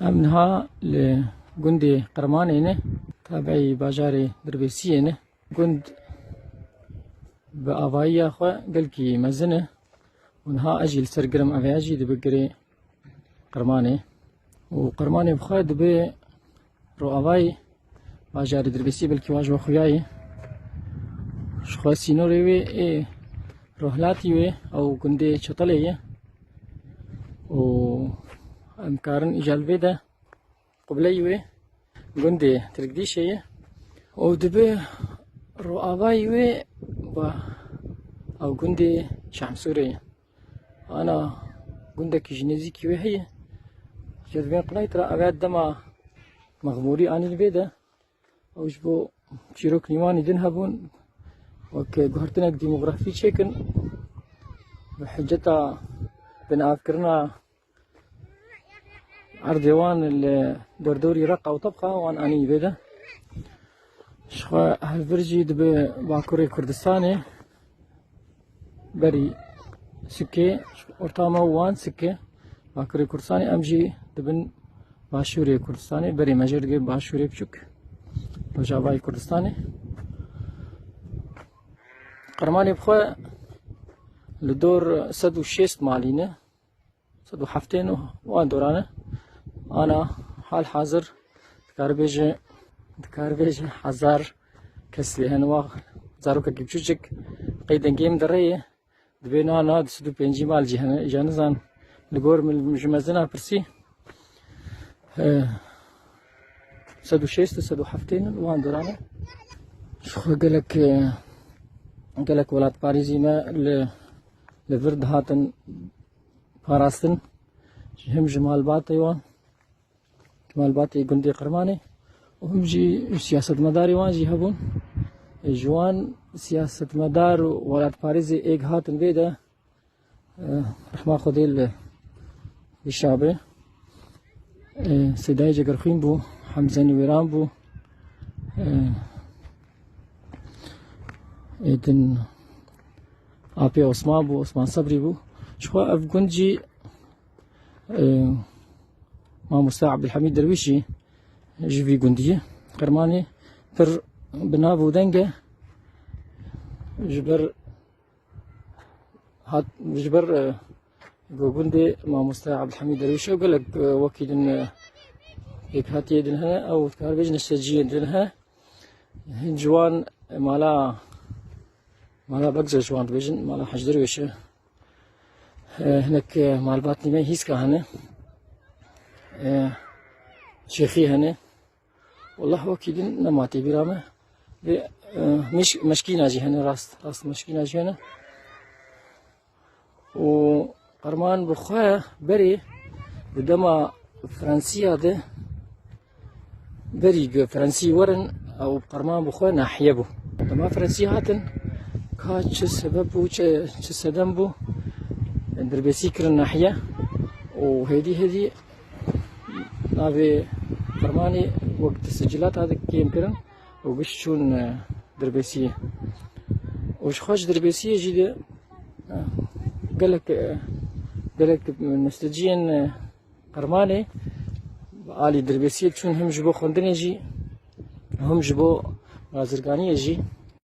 امنها لجندي قرمانينه تابعي باجاري دربيسينه جند بآبايا خو قلكي مزنه ونها اجي لسرقرم افياجي دبقري قرماني وقرماني بخوا دبي رو آباي باجاري دربيسي بلكي واجو خوياي شخوا سينوري وي روحلاتي وي او جندي شطليه و امكارن اجال بيدا قبلي وي جندي ترقديشيه او دبي رو آباي وي با او جندي شام سوريا انا جندك جنيزيكي وي هي جذبين قنيترا اقاد دما مغموري اني البيدا او جبو شيروك نيواني دنهبون وك قهرتنك ديموغرافي تشيكن بحجتا بن افكرنا عردوان الدردوري رقة وطبخة وان اني بيدا شخوا هالفرجي دبي باكوري كردستاني بري سكي ارتاما وان سكي باكوري كردستاني امجي دبن باشوري كردستاني بري مجرد باشوري بشوك رجاباي كردستاني قرماني بخوا لدور سدو شيست مالينه سدو حفتين وان دورانه انا حال حاضر دكاربيج حزار كسلي هنوا زاروكا كيبشوشك قيدن جيم دريه دبينا انا سدو بنجي مال جانزان لغور من جمزنا برسي سدو شيست سدو حفتين وان دورانه شو قالك ولاد باريزي ما لفرد هاتن فاراستن هم جمال باطي وان جمال باطي جندي قرماني وهم جي سياسة مداري وان جي هبون جوان سياسة مدار ولاد باريزي ايق هاتن بيدا رحمة خديل الشعبي سيداي جقرخين بو حمزاني ويران بو ايدن آبي عثمان بو عثمان صبري بو شخوا اف جندجي ما مستعب عبد الحميد درويشي جيفي جندية قرماني بر بنابو دنجة جبر هات جبر جندي ما مستعب عبد الحميد درويشي وقالك وكيل هيك هاتي دنها او كاربيج نسجية دنها جوان مالا بقزة جوان بيجن مالا حج درويشي هناك مال باطني ما هيسكا هنا شيخي هنا والله وكيدين نماتي برامه مش مشكينا جي هنا راست مشكينا جي هنا وقرمان بخواه بري بدما فرنسيا ده بري فرنسي ورن او قرمان بخواه ناحية بو دما فرنسي هاتن كا چه سبب بو چه سدم بو دربيسي كرن ناحية وهدي نافي فرماني وقت السجلات هذا كيم كرن وبشون دربيسية وش دربيسية جدي قالك نستجين قرماني آلي دربيسية شون هم جبو خندني جي هم جبو رازرقانية جي